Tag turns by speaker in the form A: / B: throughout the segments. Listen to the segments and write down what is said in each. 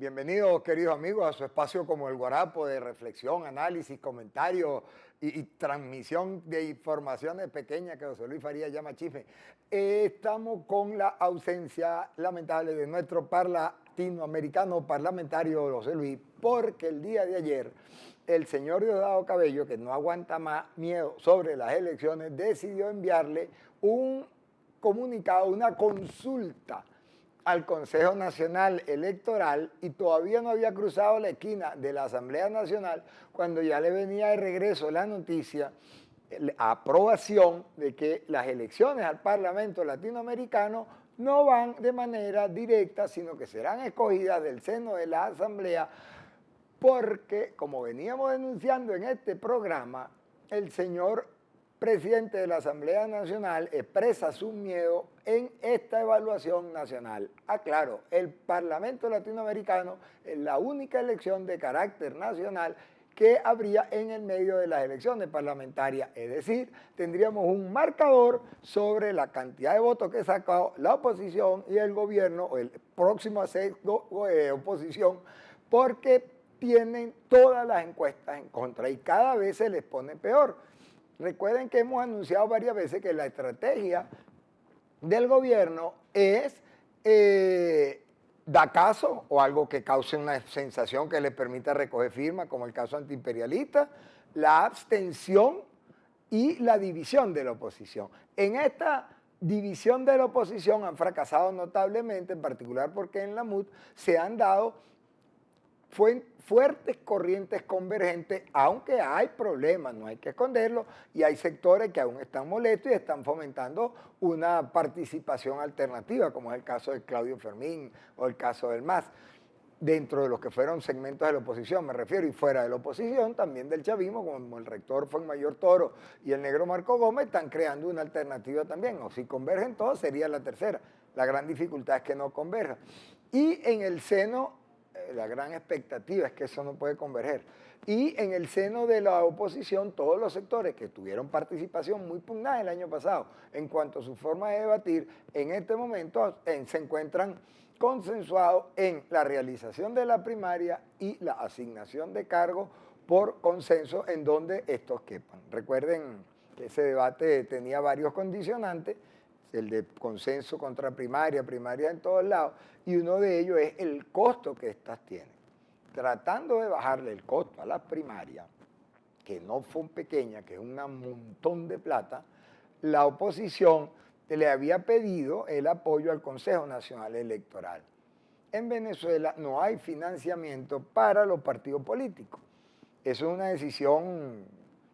A: Bienvenidos, queridos amigos, a su espacio como El Guarapo de reflexión, análisis, comentario y transmisión de informaciones pequeñas que José Luis Faría llama chisme. Estamos con la ausencia lamentable de nuestro latinoamericano parlamentario José Luis, porque el día de ayer el señor Diosdado Cabello, que no aguanta más miedo sobre las elecciones, decidió enviarle un comunicado, una consulta al Consejo Nacional Electoral, y todavía no había cruzado la esquina de la Asamblea Nacional cuando ya le venía de regreso la noticia, la aprobación de que las elecciones al Parlamento latinoamericano no van de manera directa, sino que serán escogidas del seno de la Asamblea, porque, como veníamos denunciando en este programa, el señor presidente de la Asamblea Nacional expresa su miedo en esta evaluación nacional. Aclaro, el Parlamento Latinoamericano es la única elección de carácter nacional que habría en el medio de las elecciones parlamentarias, es decir, tendríamos un marcador sobre la cantidad de votos que sacó la oposición y el gobierno, o el próximo a ser oposición, porque tienen todas las encuestas en contra y cada vez se les pone peor. Recuerden que hemos anunciado varias veces que la estrategia del gobierno es dar caso o algo que cause una sensación que le permita recoger firmas, como el caso antiimperialista, la abstención y la división de la oposición. En esta división de la oposición han fracasado notablemente, en particular porque en la MUD se han dado fuertes corrientes convergentes, aunque hay problemas, no hay que esconderlo, y hay sectores que aún están molestos y están fomentando una participación alternativa, como es el caso de Claudio Fermín o el caso del MAS, dentro de los que fueron segmentos de la oposición, me refiero, y fuera de la oposición, también del chavismo, como el rector Fuenmayor Toro y el negro Marco Gómez, están creando una alternativa también, o si convergen todos sería la tercera. La gran dificultad es que no converjan. Y en el seno, la gran expectativa es que eso no puede converger. Y en el seno de la oposición, todos los sectores que tuvieron participación muy pugnada el año pasado en cuanto a su forma de debatir, en este momento se encuentran consensuados en la realización de la primaria y la asignación de cargos por consenso en donde estos quepan. Recuerden que ese debate tenía varios condicionantes, el de consenso contra primaria, primaria en todos lados, y uno de ellos es el costo que éstas tienen. Tratando de bajarle el costo a las primarias, que no son pequeñas, que es un montón de plata, la oposición le había pedido el apoyo al Consejo Nacional Electoral. En Venezuela no hay financiamiento para los partidos políticos. Eso es una decisión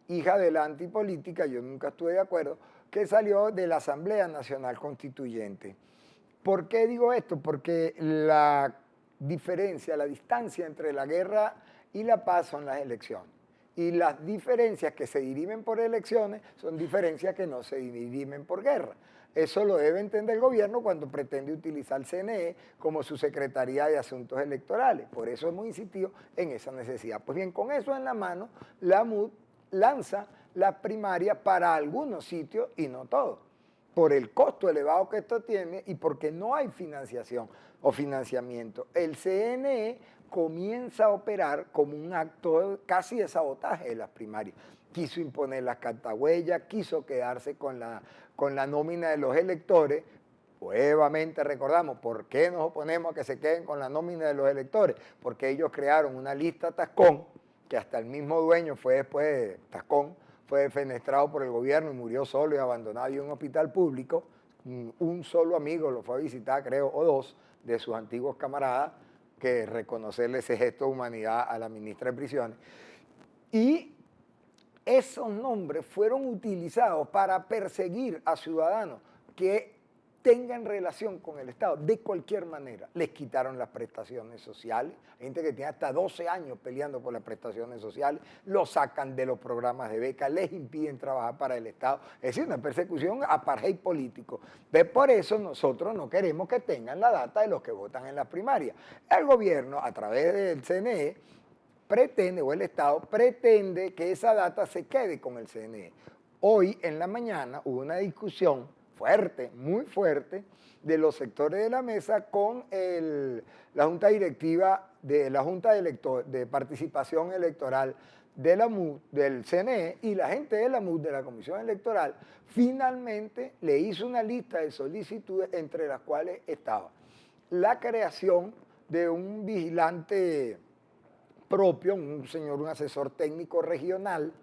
A: hija de la antipolítica, yo nunca estuve de acuerdo, que salió de la Asamblea Nacional Constituyente. ¿Por qué digo esto? Porque la diferencia, la distancia entre la guerra y la paz son las elecciones. Y las diferencias que se dirimen por elecciones son diferencias que no se dirimen por guerra. Eso lo debe entender el gobierno cuando pretende utilizar el CNE como su Secretaría de Asuntos Electorales. Por eso hemos insistido en esa necesidad. Pues bien, con eso en la mano, la MUD lanza la primaria para algunos sitios y no todos, por el costo elevado que esto tiene y porque no hay financiación o financiamiento. El CNE comienza a operar como un acto casi de sabotaje de las primarias. Quiso imponer las cartahuellas, quiso quedarse con la nómina de los electores. Nuevamente recordamos, ¿por qué nos oponemos a que se queden con la nómina de los electores? Porque ellos crearon una lista Tascón, que hasta el mismo dueño fue después de Tascón, fue defenestrado por el gobierno y murió solo y abandonado en un hospital público. Un solo amigo lo fue a visitar, creo, o dos, de sus antiguos camaradas, que reconocerle ese gesto de humanidad a la ministra de Prisiones. Y esos nombres fueron utilizados para perseguir a ciudadanos que tengan relación con el Estado de cualquier manera. Les quitaron las prestaciones sociales, gente que tiene hasta 12 años peleando por las prestaciones sociales, los sacan de los programas de beca, les impiden trabajar para el Estado. Es decir, una persecución apartheid político. Por eso nosotros no queremos que tengan la data de los que votan en las primarias. El gobierno, a través del CNE, pretende, o el Estado pretende que esa data se quede con el CNE. Hoy en la mañana hubo una discusión fuerte, muy fuerte, de los sectores de la mesa con la Junta Directiva de la Junta de Participación Electoral de la MUD, del CNE, y la gente de la MUD, de la Comisión Electoral, finalmente le hizo una lista de solicitudes entre las cuales estaba la creación de un vigilante propio, un señor, un asesor técnico regional,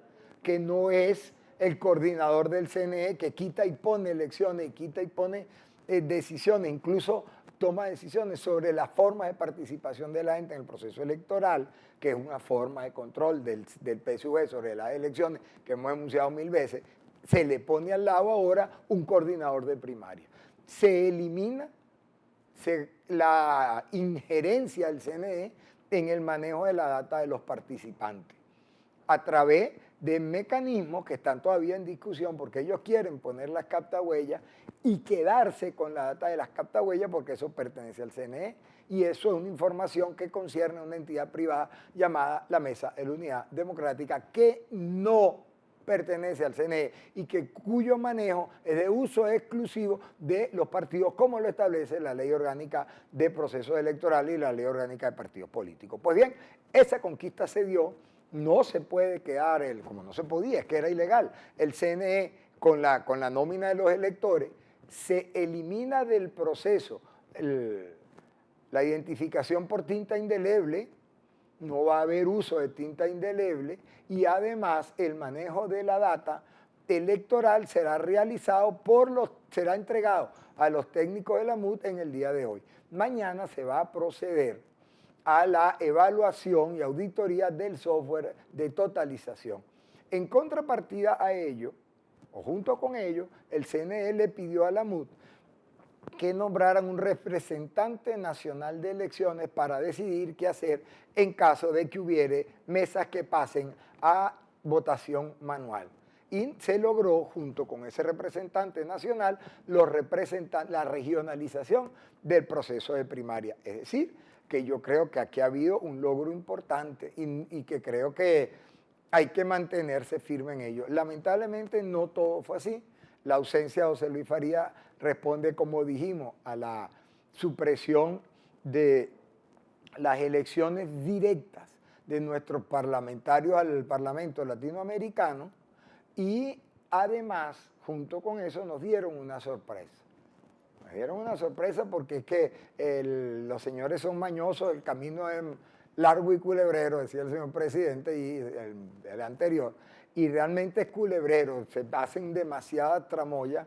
A: que no es el coordinador del CNE, que quita y pone elecciones, y quita y pone decisiones, incluso toma decisiones sobre la forma de participación de la gente en el proceso electoral, que es una forma de control del PSV sobre las elecciones, que hemos enunciado 1000 veces. Se le pone al lado ahora un coordinador de primaria. Se elimina la injerencia del CNE en el manejo de la data de los participantes a través de mecanismos que están todavía en discusión, porque ellos quieren poner las captahuellas y quedarse con la data de las captahuellas, porque eso pertenece al CNE y eso es una información que concierne a una entidad privada llamada la Mesa de la Unidad Democrática, que no pertenece al CNE y cuyo manejo es de uso exclusivo de los partidos, como lo establece la Ley Orgánica de Procesos Electorales y la Ley Orgánica de Partidos Políticos. Pues bien, esa conquista se dio. No se puede quedar, como no se podía, es que era ilegal, el CNE con la nómina de los electores. Se elimina del proceso la identificación por tinta indeleble, no va a haber uso de tinta indeleble, y además el manejo de la data electoral será realizado será entregado a los técnicos de la MUD en el día de hoy. Mañana se va a proceder a la evaluación y auditoría del software de totalización. En contrapartida a ello, o junto con ello, el CNE le pidió a la MUD que nombraran un representante nacional de elecciones para decidir qué hacer en caso de que hubiere mesas que pasen a votación manual. Y se logró, junto con ese representante nacional, la regionalización del proceso de primaria. Es decir, que yo creo que aquí ha habido un logro importante y que creo que hay que mantenerse firme en ello. Lamentablemente no todo fue así. La ausencia de José Luis Farías responde, como dijimos, a la supresión de las elecciones directas de nuestros parlamentarios al Parlamento latinoamericano, y además, junto con eso, nos dieron una sorpresa. Nos dieron una sorpresa porque es que los señores son mañosos, el camino es largo y culebrero, decía el señor presidente y el anterior, y realmente es culebrero, se hacen demasiadas tramoyas.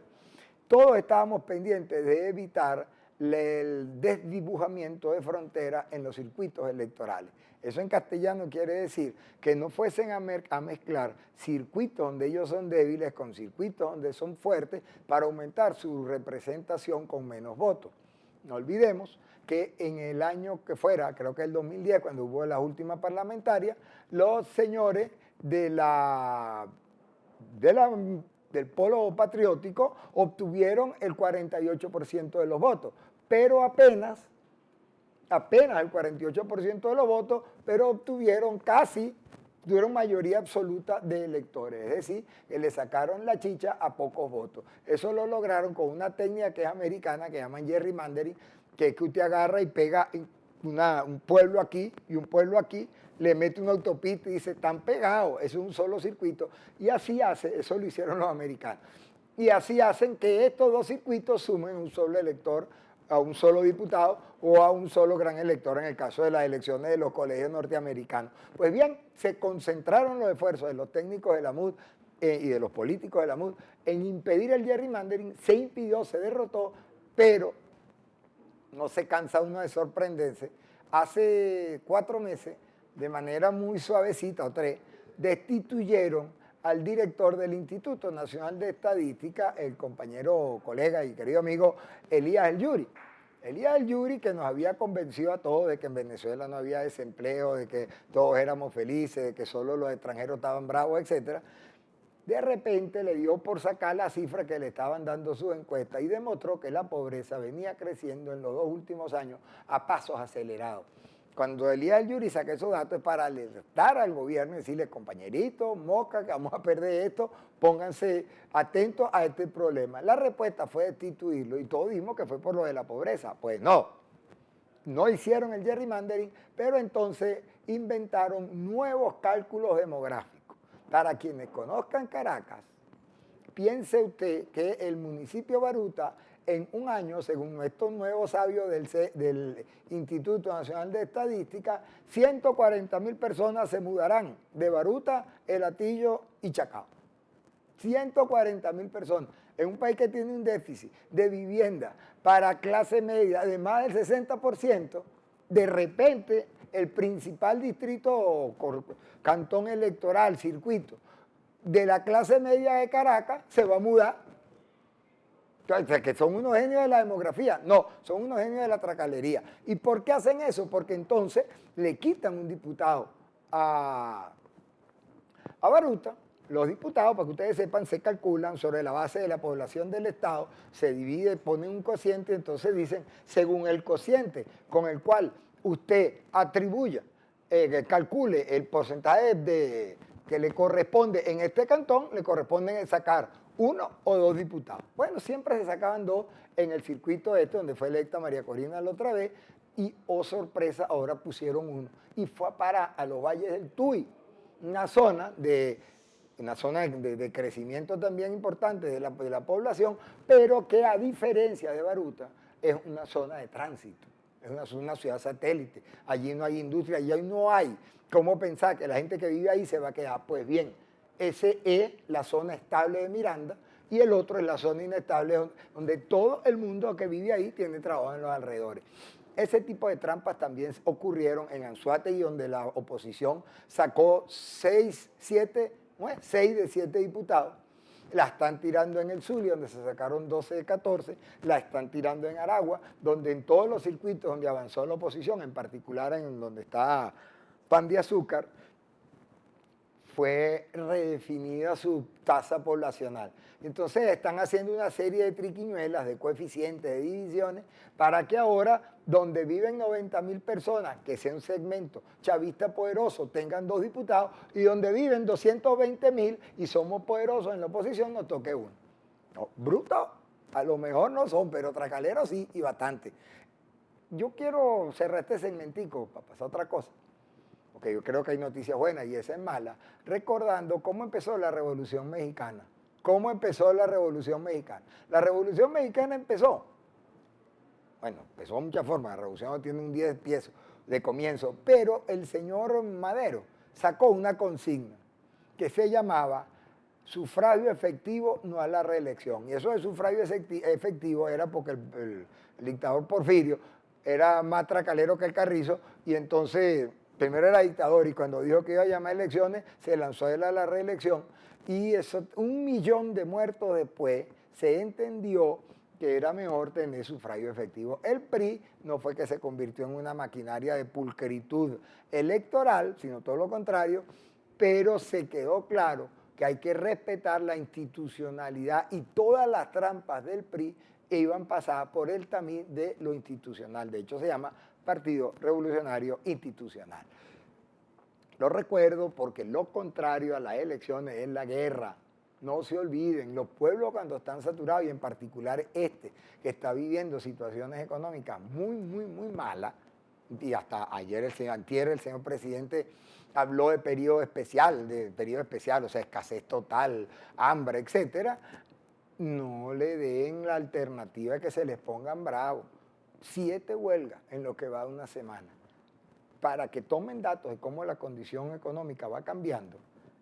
A: Todos estábamos pendientes de evitar el desdibujamiento de fronteras en los circuitos electorales. Eso en castellano quiere decir que no fuesen a mezclar circuitos donde ellos son débiles con circuitos donde son fuertes para aumentar su representación con menos votos. No olvidemos que en el año que fuera, creo que el 2010, cuando hubo las últimas parlamentarias, los señores del polo patriótico obtuvieron el 48% de los votos, pero apenas el 48% de los votos, pero tuvieron mayoría absoluta de electores, es decir, que le sacaron la chicha a pocos votos. Eso lo lograron con una técnica que es americana, que llaman gerrymandering, que es que usted agarra y pega un pueblo aquí y un pueblo aquí, le mete una autopista y dice, están pegados, es un solo circuito. Y así eso lo hicieron los americanos. Y así hacen que estos dos circuitos sumen un solo elector, a un solo diputado o a un solo gran elector en el caso de las elecciones de los colegios norteamericanos. Pues bien, se concentraron los esfuerzos de los técnicos de la MUD y de los políticos de la MUD en impedir el gerrymandering. Se impidió, se derrotó, pero no se cansa uno de sorprenderse. Hace 4 meses, de manera muy suavecita, o 3, destituyeron al director del Instituto Nacional de Estadística, el compañero, colega y querido amigo Elías El Yuri. Elías El Yuri, que nos había convencido a todos de que en Venezuela no había desempleo, de que todos éramos felices, de que solo los extranjeros estaban bravos, etc. De repente le dio por sacar la cifra que le estaban dando sus encuestas y demostró que la pobreza venía creciendo en los 2 últimos años a pasos acelerados. Cuando Elías El Yuri saca esos datos es para alertar al gobierno y decirle, compañeritos, mosca, que vamos a perder esto, pónganse atentos a este problema. La respuesta fue destituirlo y todos dijimos que fue por lo de la pobreza. Pues no, no hicieron el gerrymandering, pero entonces inventaron nuevos cálculos demográficos. Para quienes conozcan Caracas, piense usted que el municipio Baruta en un año, según estos nuevos sabios del Instituto Nacional de Estadística, 140.000 personas se mudarán de Baruta, El Hatillo y Chacao. 140.000 personas en un país que tiene un déficit de vivienda para clase media de más del 60%, de repente el principal distrito, cantón electoral, circuito, de la clase media de Caracas se va a mudar. O sea, que son unos genios de la demografía. No, son unos genios de la tracalería. ¿Y por qué hacen eso? Porque entonces le quitan un diputado a Baruta. Los diputados, para que ustedes sepan, se calculan sobre la base de la población del Estado, se divide, ponen un cociente, entonces dicen, según el cociente con el cual usted atribuya, calcule el porcentaje que le corresponde en este cantón, le corresponden sacar 1 o 2 diputados. Bueno, siempre se sacaban 2 en el circuito donde fue electa María Corina la otra vez, y, oh sorpresa, ahora pusieron 1. Y fue a los Valles del Tuy, una zona de crecimiento también importante de la población, pero que a diferencia de Baruta, es una zona de tránsito, es una ciudad satélite. Allí no hay industria, allí no hay cómo pensar que la gente que vive ahí se va a quedar. Pues bien, ese es la zona estable de Miranda y el otro es la zona inestable donde todo el mundo que vive ahí tiene trabajo en los alrededores. Ese tipo de trampas también ocurrieron en Anzoátegui, donde la oposición sacó 6 de 7 diputados. La están tirando en el Zulia, donde se sacaron 12 de 14, la están tirando en Aragua, donde en todos los circuitos donde avanzó la oposición, en particular en donde está Pan de Azúcar, fue redefinida su tasa poblacional. Entonces están haciendo una serie de triquiñuelas, de coeficientes, de divisiones, para que ahora, donde viven 90.000 personas, que sea un segmento chavista poderoso, tengan 2 diputados, y donde viven 220.000 y somos poderosos en la oposición, nos toque 1. No, bruto, a lo mejor no son, pero tracaleros sí, y bastante. Yo quiero cerrar este segmentico para pasar a otra cosa, porque yo creo que hay noticias buenas y esa es mala, recordando cómo empezó la Revolución Mexicana. ¿Cómo empezó la Revolución Mexicana? La Revolución Mexicana empezó de muchas formas, la revolución no tiene un día de comienzo, pero el señor Madero sacó una consigna que se llamaba sufragio efectivo, no a la reelección. Y eso de sufragio efectivo era porque el dictador Porfirio era más tracalero que el Carrizo, y entonces primero era dictador y cuando dijo que iba a llamar elecciones se lanzó él a la reelección, y eso, 1 millón de muertos después se entendió que era mejor tener sufragio efectivo. El PRI no fue que se convirtió en una maquinaria de pulcritud electoral, sino todo lo contrario, pero se quedó claro que hay que respetar la institucionalidad, y todas las trampas del PRI iban pasadas por el tamiz de lo institucional. De hecho, se llama Partido Revolucionario Institucional. Lo recuerdo porque lo contrario a las elecciones es la guerra. No se olviden, los pueblos cuando están saturados, y en particular que está viviendo situaciones económicas muy, muy, muy malas, y hasta antier el señor presidente habló de periodo especial, o sea, escasez total, hambre, etcétera, no le den la alternativa de que se les pongan bravos. 7 huelgas en lo que va de una semana, para que tomen datos de cómo la condición económica va cambiando.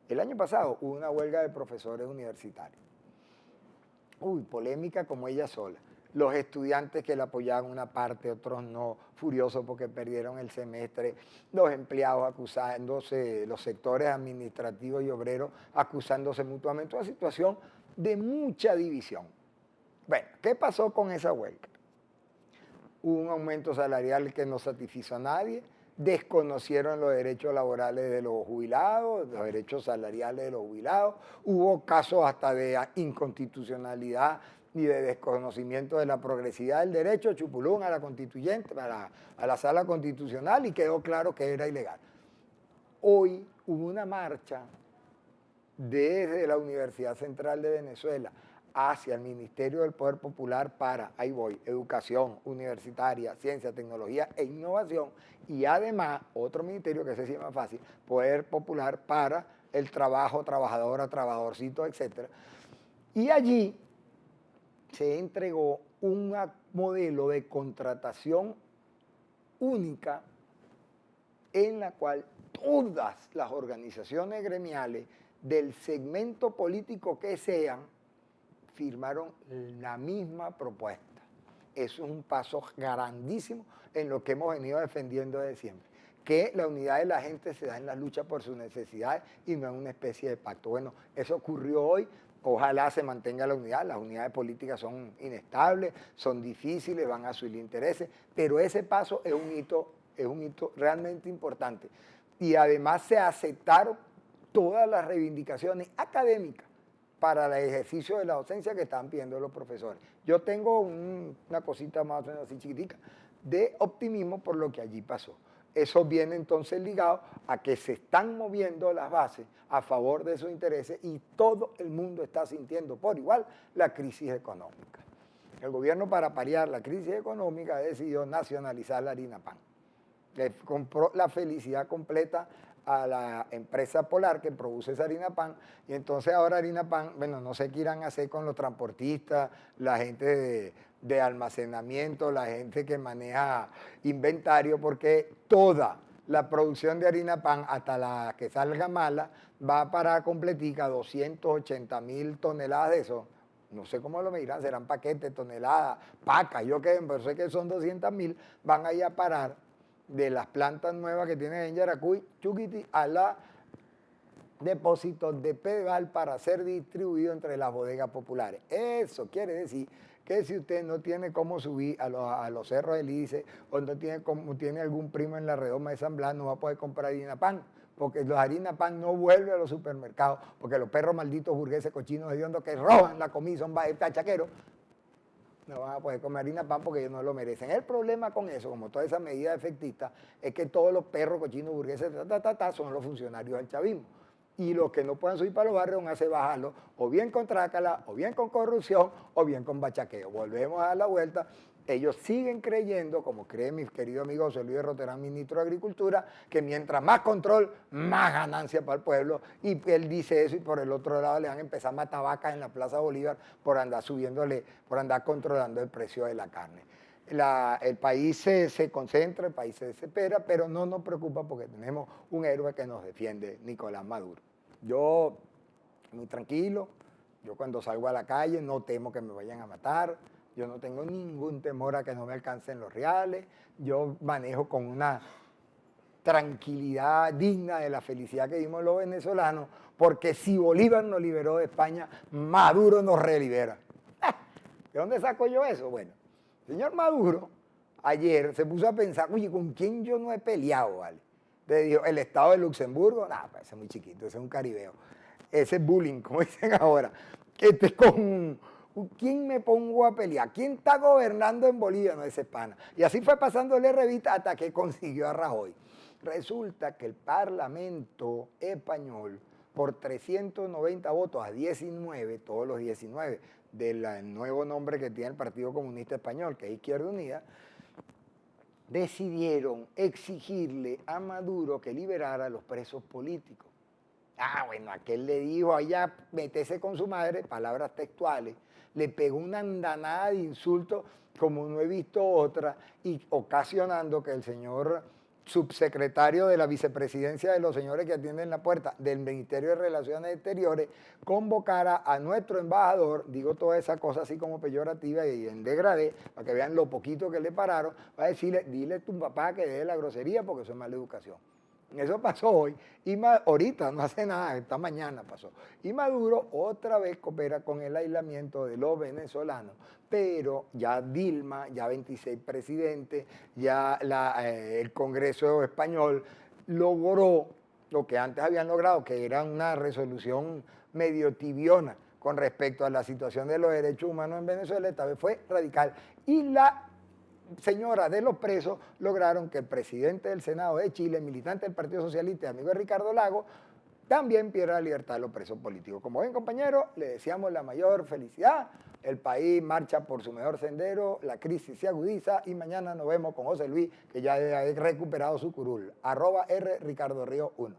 A: El año pasado hubo una huelga de profesores universitarios. Polémica como ella sola. Los estudiantes que la apoyaban una parte, otros no, furiosos porque perdieron el semestre, los empleados acusándose, los sectores administrativos y obreros acusándose mutuamente, una situación de mucha división. Bueno, ¿qué pasó con esa huelga? Hubo un aumento salarial que no satisfizo a nadie, desconocieron los derechos laborales de los jubilados, los derechos salariales de los jubilados, hubo casos hasta de inconstitucionalidad y de desconocimiento de la progresividad del derecho, chupulún a la constituyente, a la sala constitucional, y quedó claro que era ilegal. Hoy hubo una marcha desde la Universidad Central de Venezuela hacia el Ministerio del Poder Popular para, ahí voy, educación universitaria, ciencia, tecnología e innovación, y además otro ministerio que ese sí es más fácil, Poder Popular para el trabajo, trabajadora, trabajadorcito, etc. Y allí se entregó un modelo de contratación única en la cual todas las organizaciones gremiales del segmento político que sean firmaron la misma propuesta. Eso es un paso grandísimo en lo que hemos venido defendiendo desde siempre, que la unidad de la gente se da en la lucha por sus necesidades y no en una especie de pacto. Bueno, eso ocurrió hoy, ojalá se mantenga la unidad, las unidades políticas son inestables, son difíciles, van a subir intereses, pero ese paso es un hito realmente importante. Y además se aceptaron todas las reivindicaciones académicas para el ejercicio de la docencia que están pidiendo los profesores. Yo tengo una cosita más o menos así chiquitica de optimismo por lo que allí pasó. Eso viene entonces ligado a que se están moviendo las bases a favor de sus intereses y todo el mundo está sintiendo por igual la crisis económica. El gobierno, para paliar la crisis económica, decidió nacionalizar la harina pan. Le compró la felicidad completa a la empresa Polar que produce esa harina pan, y entonces ahora harina pan, bueno, no sé qué irán a hacer con los transportistas, la gente de almacenamiento, la gente que maneja inventario, porque toda la producción de harina pan, hasta la que salga mala, va a parar completica 280.000 toneladas de eso. No sé cómo lo medirán, serán paquetes, toneladas, pacas, yo qué, pero sé que son 200.000, van a ir a parar de las plantas nuevas que tienen en Yaracuy, Chuquiti, a los depósitos de Pedeval para ser distribuido entre las bodegas populares. Eso quiere decir que si usted no tiene cómo subir a los cerros del Lice o no tiene algún primo en la redoma de San Blas, no va a poder comprar harina pan, porque los harina pan no vuelven a los supermercados, porque los perros malditos burgueses cochinos hediondos que roban la comida, son cachaqueros, no van a poder comer harina pan porque ellos no lo merecen. El problema con eso, como toda esa medida efectista, es que todos los perros cochinos burgueses son los funcionarios del chavismo. Y los que no puedan subir para los barrios van a hacer bajarlo o bien con trácala, o bien con corrupción, o bien con bachaqueo. Volvemos a dar la vuelta. Ellos siguen creyendo, como cree mi querido amigo José Luis Roterán, ministro de Agricultura, que mientras más control, más ganancia para el pueblo. Y él dice eso, y por el otro lado le van a empezar a matar vacas en la Plaza Bolívar por andar subiéndole, por andar controlando el precio de la carne. El país se concentra, el país se desespera, pero no nos preocupa porque tenemos un héroe que nos defiende, Nicolás Maduro. Yo, muy tranquilo, yo cuando salgo a la calle no temo que me vayan a matar, yo no tengo ningún temor a que no me alcancen los reales, yo manejo con una tranquilidad digna de la felicidad que dimos los venezolanos, porque si Bolívar nos liberó de España, Maduro nos relibera. ¿De dónde saco yo eso? Bueno, el señor Maduro ayer se puso a pensar, oye, ¿con quién yo no he peleado, vale? Le dijo, el Estado de Luxemburgo, nada, pues ese es muy chiquito, ese es un caribeo. Ese es bullying, como dicen ahora. ¿Quién me pongo a pelear? ¿Quién está gobernando en Bolivia? No, ese es pana. Y así fue pasándole revista hasta que consiguió a Rajoy. Resulta que el Parlamento español, por 390 votos a 19, todos los 19, del nuevo nombre que tiene el Partido Comunista Español, que es Izquierda Unida, decidieron exigirle a Maduro que liberara a los presos políticos. Ah, bueno, aquel le dijo allá, métese con su madre, palabras textuales, le pegó una andanada de insultos como no he visto otra, y ocasionando que el señor subsecretario de la vicepresidencia de los señores que atienden la puerta del Ministerio de Relaciones Exteriores convocara a nuestro embajador, digo toda esa cosa así como peyorativa y en degradé, para que vean lo poquito que le pararon, va a decirle, dile a tu papá que deje la grosería porque eso es mala educación. Eso pasó hoy, y ahorita no hace nada, esta mañana pasó. Y Maduro otra vez coopera con el aislamiento de los venezolanos, pero ya Dilma, ya 26 presidentes, ya el Congreso español logró lo que antes habían logrado, que era una resolución medio tibiona con respecto a la situación de los derechos humanos en Venezuela, esta vez fue radical. Y la señora de los presos lograron que el presidente del Senado de Chile, militante del Partido Socialista y amigo de Ricardo Lagos, también pierde la libertad de los presos políticos. Como ven, compañeros, le deseamos la mayor felicidad. El país marcha por su mejor sendero, la crisis se agudiza y mañana nos vemos con José Luis, que ya ha recuperado su curul. @R Ricardo Río 1.